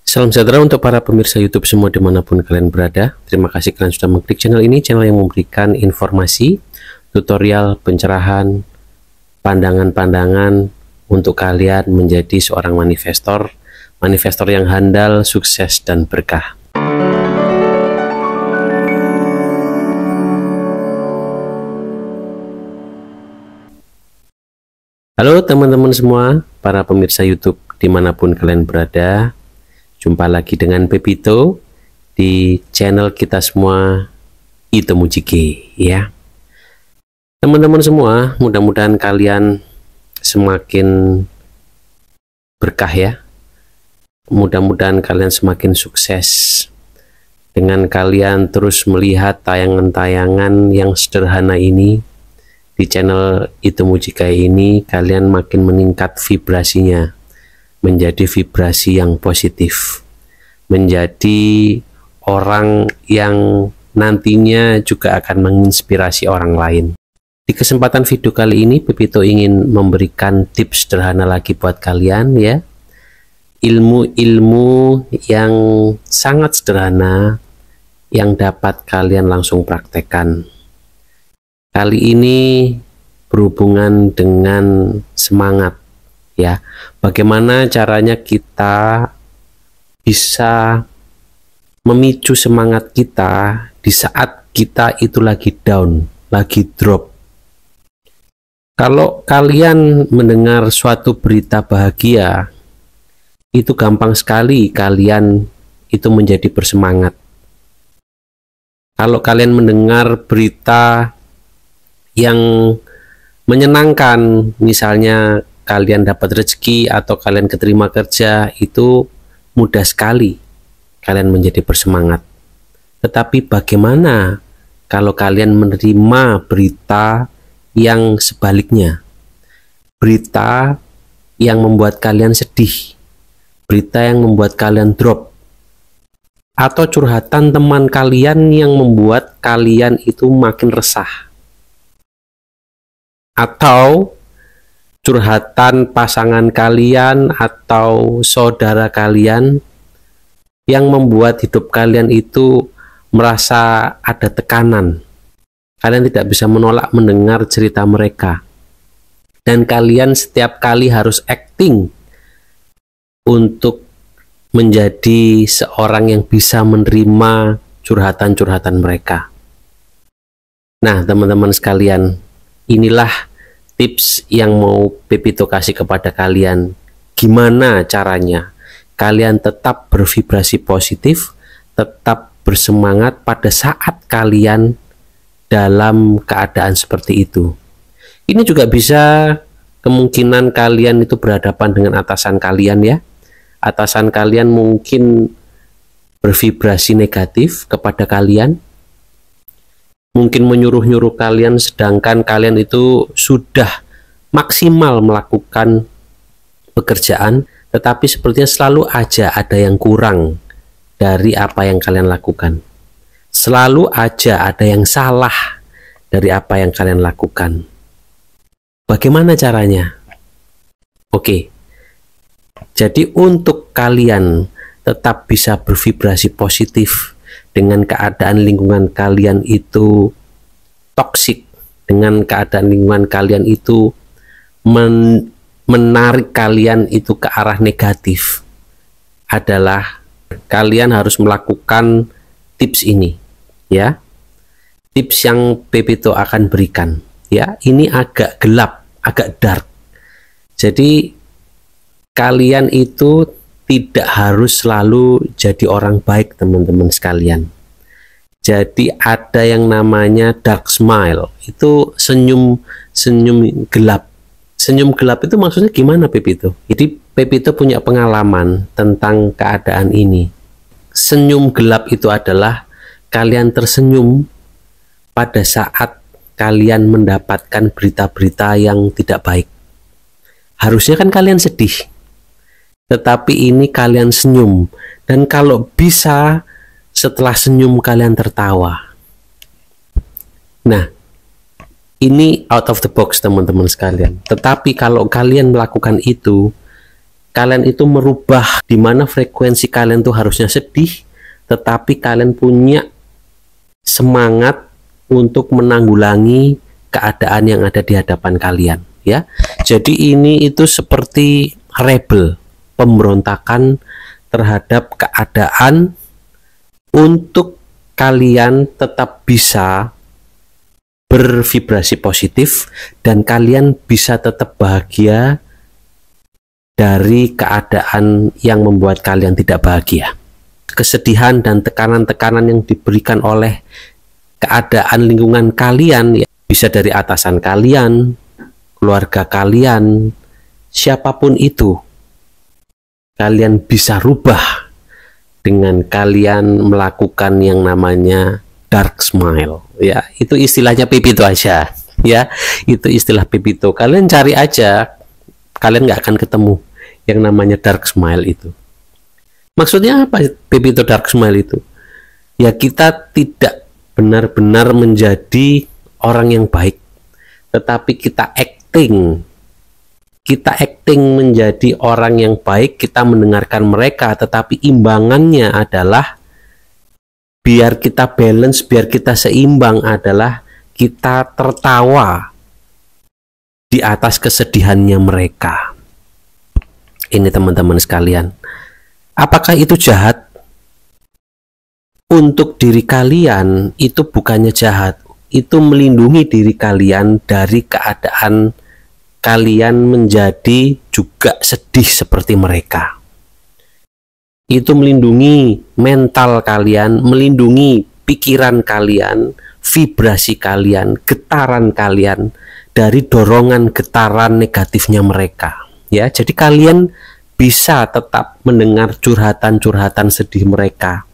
Salam sejahtera untuk para pemirsa YouTube semua dimanapun kalian berada. Terima kasih kalian sudah mengklik channel ini, channel yang memberikan informasi, tutorial, pencerahan, pandangan-pandangan untuk kalian menjadi seorang manifestor yang handal, sukses, dan berkah. Halo teman-teman semua, para pemirsa YouTube dimanapun kalian berada. Jumpa lagi dengan Pepito di channel kita semua Itomujike ya. Teman-teman semua, mudah-mudahan kalian semakin berkah ya. Mudah-mudahan kalian semakin sukses dengan kalian terus melihat tayangan-tayangan yang sederhana ini. Di channel Itomujike ini kalian makin meningkat vibrasinya menjadi vibrasi yang positif, menjadi orang yang nantinya juga akan menginspirasi orang lain. Di kesempatan video kali ini Pepito ingin memberikan tips sederhana lagi buat kalian ya, ilmu-ilmu yang sangat sederhana yang dapat kalian langsung praktekkan. Kali ini berhubungan dengan semangat ya, bagaimana caranya kita bisa memicu semangat kita di saat kita itu lagi down, lagi drop. Kalau kalian mendengar suatu berita bahagia, itu gampang sekali kalian itu menjadi bersemangat. Kalau kalian mendengar berita yang menyenangkan, misalnya kalian dapat rezeki atau kalian keterima kerja, itu mudah sekali kalian menjadi bersemangat. Tetapi bagaimana kalau kalian menerima berita yang sebaliknya, berita yang membuat kalian sedih, berita yang membuat kalian drop, atau curhatan teman kalian yang membuat kalian itu makin resah, atau curhatan pasangan kalian atau saudara kalian yang membuat hidup kalian itu merasa ada tekanan. Kalian tidak bisa menolak mendengar cerita mereka, dan kalian setiap kali harus acting untuk menjadi seorang yang bisa menerima curhatan-curhatan mereka. Nah teman-teman sekalian, inilah tips yang mau Pepito kasih kepada kalian. Gimana caranya kalian tetap bervibrasi positif, tetap bersemangat pada saat kalian dalam keadaan seperti itu. Ini juga bisa kemungkinan kalian itu berhadapan dengan atasan kalian ya. Atasan kalian mungkin bervibrasi negatif kepada kalian, mungkin menyuruh-nyuruh kalian, sedangkan kalian itu sudah maksimal melakukan pekerjaan, tetapi sepertinya selalu aja ada yang kurang dari apa yang kalian lakukan. Selalu aja ada yang salah dari apa yang kalian lakukan. Bagaimana caranya? Oke, jadi untuk kalian tetap bisa bervibrasi positif dengan keadaan lingkungan kalian itu toksik, dengan keadaan lingkungan kalian itu menarik kalian itu ke arah negatif, adalah kalian harus melakukan tips ini ya. Tips yang Pepito akan berikan ya, ini agak gelap, agak dark. Jadi kalian itu tidak harus selalu jadi orang baik teman-teman sekalian. Jadi ada yang namanya dark smile, itu senyum gelap. Senyum gelap itu maksudnya gimana Pepito? Jadi Pepito punya pengalaman tentang keadaan ini. Senyum gelap itu adalah kalian tersenyum pada saat kalian mendapatkan berita-berita yang tidak baik. Harusnya kan kalian sedih, tetapi ini kalian senyum, dan kalau bisa setelah senyum kalian tertawa. Nah, ini out of the box teman-teman sekalian. Tetapi kalau kalian melakukan itu kalian itu merubah di mana frekuensi kalian tuh harusnya sedih, tetapi kalian punya semangat untuk menanggulangi keadaan yang ada di hadapan kalian, ya. Jadi ini itu seperti rebel, pemberontakan terhadap keadaan untuk kalian tetap bisa bervibrasi positif dan kalian bisa tetap bahagia dari keadaan yang membuat kalian tidak bahagia. Kesedihan dan tekanan-tekanan yang diberikan oleh keadaan lingkungan kalian, ya, bisa dari atasan kalian, keluarga kalian, siapapun itu, kalian bisa rubah dengan kalian melakukan yang namanya dark smile, ya. Itu istilahnya Pepito aja, ya. Itu istilah Pepito. Kalian cari aja, kalian nggak akan ketemu yang namanya dark smile itu. Maksudnya apa Pepito dark smile itu? Ya, kita tidak benar-benar menjadi orang yang baik, tetapi kita acting menjadi orang yang baik, kita mendengarkan mereka, tetapi imbangannya adalah biar kita balance, biar kita seimbang adalah kita tertawa di atas kesedihannya mereka. Ini teman-teman sekalian, apakah itu jahat? Untuk diri kalian itu bukannya jahat, itu melindungi diri kalian dari keadaan kalian menjadi juga sedih seperti mereka. Itu melindungi mental kalian, melindungi pikiran kalian, vibrasi kalian, getaran kalian dari dorongan getaran negatifnya mereka. Ya, jadi kalian bisa tetap mendengar curhatan-curhatan sedih mereka.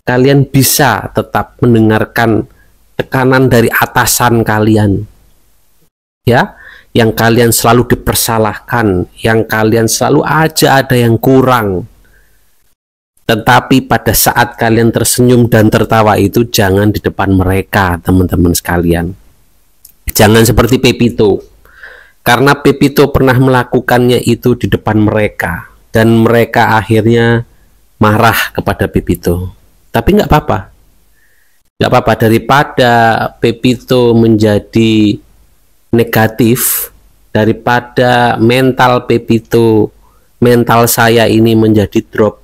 Kalian bisa tetap mendengarkan tekanan dari atasan kalian, ya, yang kalian selalu dipersalahkan, yang kalian selalu aja ada yang kurang. Tetapi pada saat kalian tersenyum dan tertawa itu jangan di depan mereka, teman-teman sekalian. Jangan seperti Pepito, karena Pepito pernah melakukannya itu di depan mereka dan mereka akhirnya marah kepada Pepito. Tapi nggak apa-apa, daripada Pepito menjadi negatif, daripada mental Pepito, mental saya ini menjadi drop,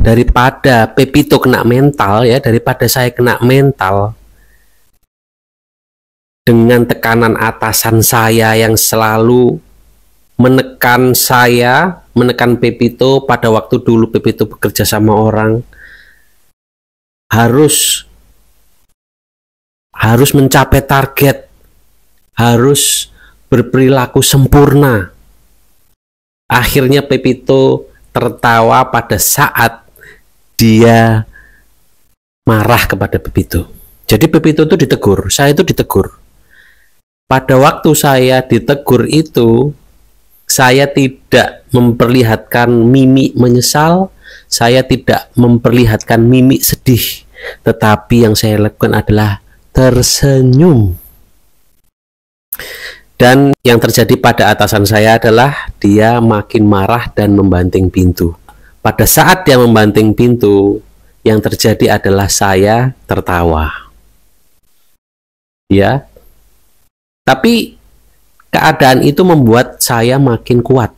daripada Pepito kena mental, ya, daripada saya kena mental dengan tekanan atasan saya yang selalu menekan saya, menekan Pepito pada waktu dulu Pepito bekerja sama orang, harus mencapai target, harus berperilaku sempurna. Akhirnya Pepito tertawa pada saat dia marah kepada Pepito. Jadi Pepito itu ditegur, saya itu ditegur. Pada waktu saya ditegur itu, saya tidak memperlihatkan mimik menyesal, saya tidak memperlihatkan mimik sedih, tetapi yang saya lakukan adalah tersenyum. Dan yang terjadi pada atasan saya adalah dia makin marah dan membanting pintu. Pada saat dia membanting pintu, yang terjadi adalah saya tertawa. Ya. Tapi keadaan itu membuat saya makin kuat,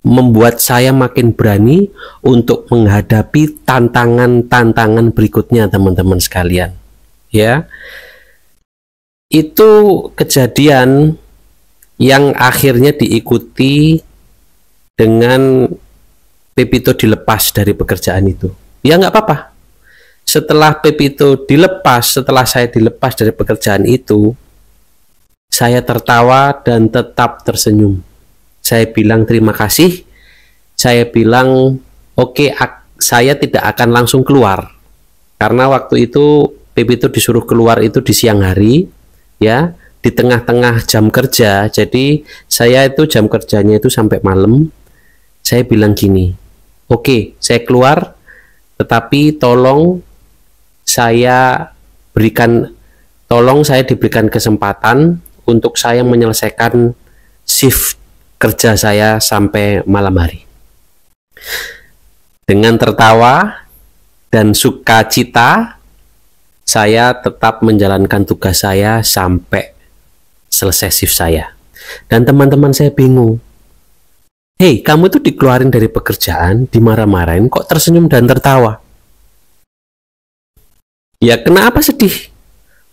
membuat saya makin berani untuk menghadapi tantangan-tantangan berikutnya, teman-teman sekalian. Ya, itu kejadian yang akhirnya diikuti dengan Pepito dilepas dari pekerjaan itu. Ya nggak apa-apa. Setelah Pepito dilepas, setelah saya dilepas dari pekerjaan itu, saya tertawa dan tetap tersenyum. Saya bilang terima kasih. Saya bilang oke, saya tidak akan langsung keluar. Karena waktu itu Pepito disuruh keluar itu di siang hari, ya, di tengah-tengah jam kerja. Jadi saya itu jam kerjanya itu sampai malam. Saya bilang gini, oke, saya keluar, tetapi tolong saya diberikan kesempatan untuk saya menyelesaikan shift kerja saya sampai malam hari. Dengan tertawa dan sukacita, saya tetap menjalankan tugas saya sampai selesai shift saya. Dan teman-teman saya bingung. Hei, kamu tuh dikeluarin dari pekerjaan, dimarah-marahin, kok tersenyum dan tertawa? Ya, kenapa sedih?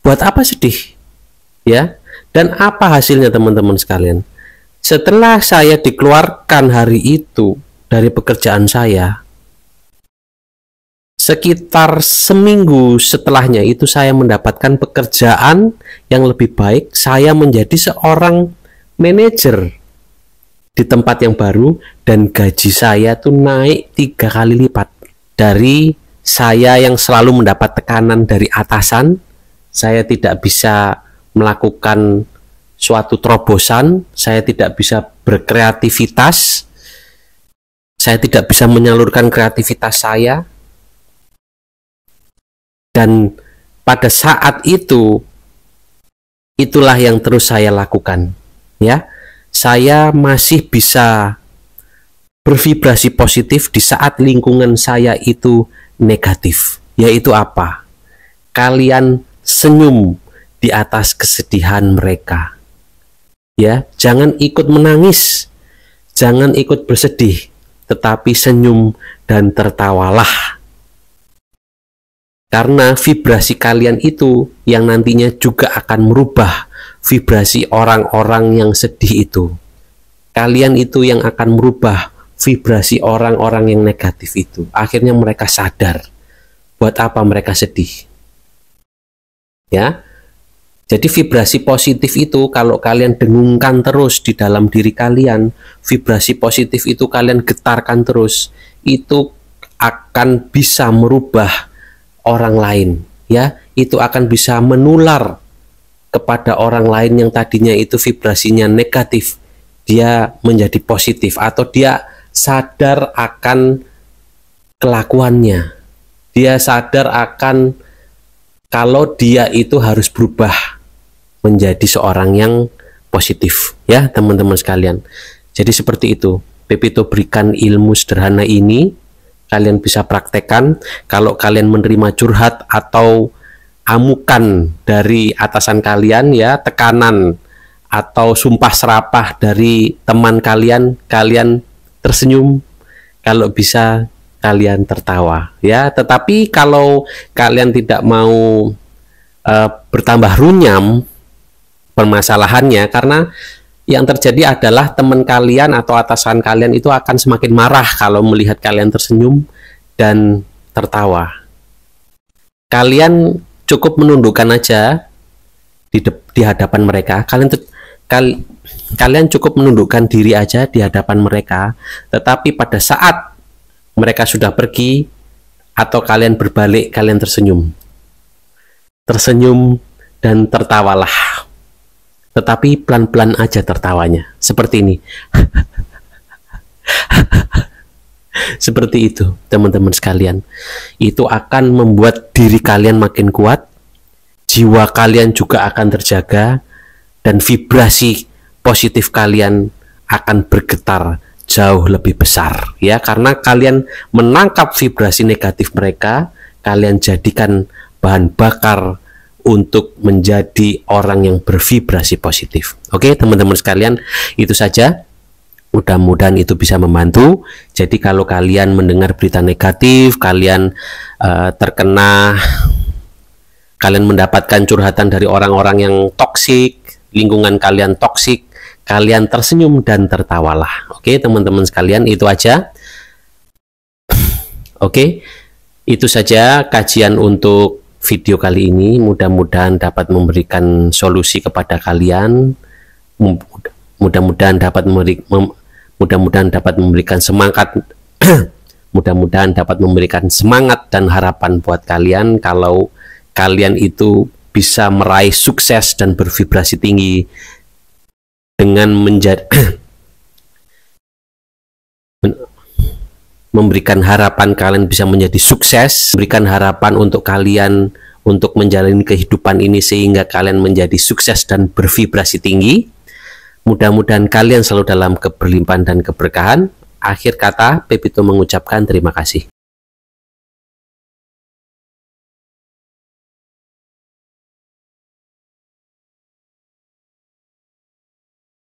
Buat apa sedih? Ya, dan apa hasilnya teman-teman sekalian? Setelah saya dikeluarkan hari itu dari pekerjaan saya, sekitar seminggu setelahnya itu saya mendapatkan pekerjaan yang lebih baik. Saya menjadi seorang manajer di tempat yang baru dan gaji saya tuh naik 3 kali lipat. Dari saya yang selalu mendapat tekanan dari atasan, saya tidak bisa melakukan suatu terobosan, saya tidak bisa berkreativitas, saya tidak bisa menyalurkan kreativitas saya. Dan pada saat itu, itulah yang terus saya lakukan. Ya, saya masih bisa bervibrasi positif di saat lingkungan saya itu negatif. Yaitu apa? Kalian senyum di atas kesedihan mereka. Ya, jangan ikut menangis, jangan ikut bersedih, tetapi senyum dan tertawalah. Karena vibrasi kalian itu yang nantinya juga akan merubah vibrasi orang-orang yang sedih itu. Kalian itu yang akan merubah vibrasi orang-orang yang negatif itu. Akhirnya mereka sadar buat apa mereka sedih. Ya. Jadi vibrasi positif itu kalau kalian dengungkan terus di dalam diri kalian, vibrasi positif itu kalian getarkan terus, itu akan bisa merubah orang lain, ya, itu akan bisa menular kepada orang lain yang tadinya itu vibrasinya negatif, dia menjadi positif atau dia sadar akan kelakuannya, dia sadar akan kalau dia itu harus berubah menjadi seorang yang positif, ya teman-teman sekalian. Jadi seperti itu, Pepito berikan ilmu sederhana ini. Kalian bisa praktekkan. Kalau kalian menerima curhat atau amukan dari atasan kalian, ya, tekanan atau sumpah serapah dari teman kalian, kalian tersenyum. Kalau bisa kalian tertawa, ya. Tetapi kalau kalian tidak mau bertambah runyam permasalahannya, karena yang terjadi adalah teman kalian atau atasan kalian itu akan semakin marah kalau melihat kalian tersenyum dan tertawa. Kalian cukup menundukkan aja di hadapan mereka. Kalian cukup menundukkan diri aja di hadapan mereka. Tetapi pada saat mereka sudah pergi atau kalian berbalik, kalian tersenyum. Tersenyum dan tertawalah. Tetapi pelan-pelan aja tertawanya. Seperti ini. Seperti itu, teman-teman sekalian. Itu akan membuat diri kalian makin kuat, jiwa kalian juga akan terjaga, dan vibrasi positif kalian akan bergetar jauh lebih besar, ya, karena kalian menangkap vibrasi negatif mereka, kalian jadikan bahan bakar untuk menjadi orang yang bervibrasi positif. Oke, teman-teman sekalian, itu saja. Mudah-mudahan itu bisa membantu. Jadi kalau kalian mendengar berita negatif, kalian terkena, kalian mendapatkan curhatan dari orang-orang yang toksik, lingkungan kalian toksik, kalian tersenyum dan tertawalah. Oke, teman-teman sekalian, itu aja. Oke, itu saja kajian untuk video kali ini. Mudah-mudahan dapat memberikan solusi kepada kalian. Mudah-mudahan dapat memberikan semangat. Mudah-mudahan dapat memberikan semangat dan harapan buat kalian kalau kalian itu bisa meraih sukses dan bervibrasi tinggi dengan menjadi memberikan harapan kalian bisa menjadi sukses, memberikan harapan untuk kalian untuk menjalani kehidupan ini sehingga kalian menjadi sukses dan bervibrasi tinggi. Mudah-mudahan kalian selalu dalam keberlimpahan dan keberkahan. Akhir kata, Pepito mengucapkan terima kasih.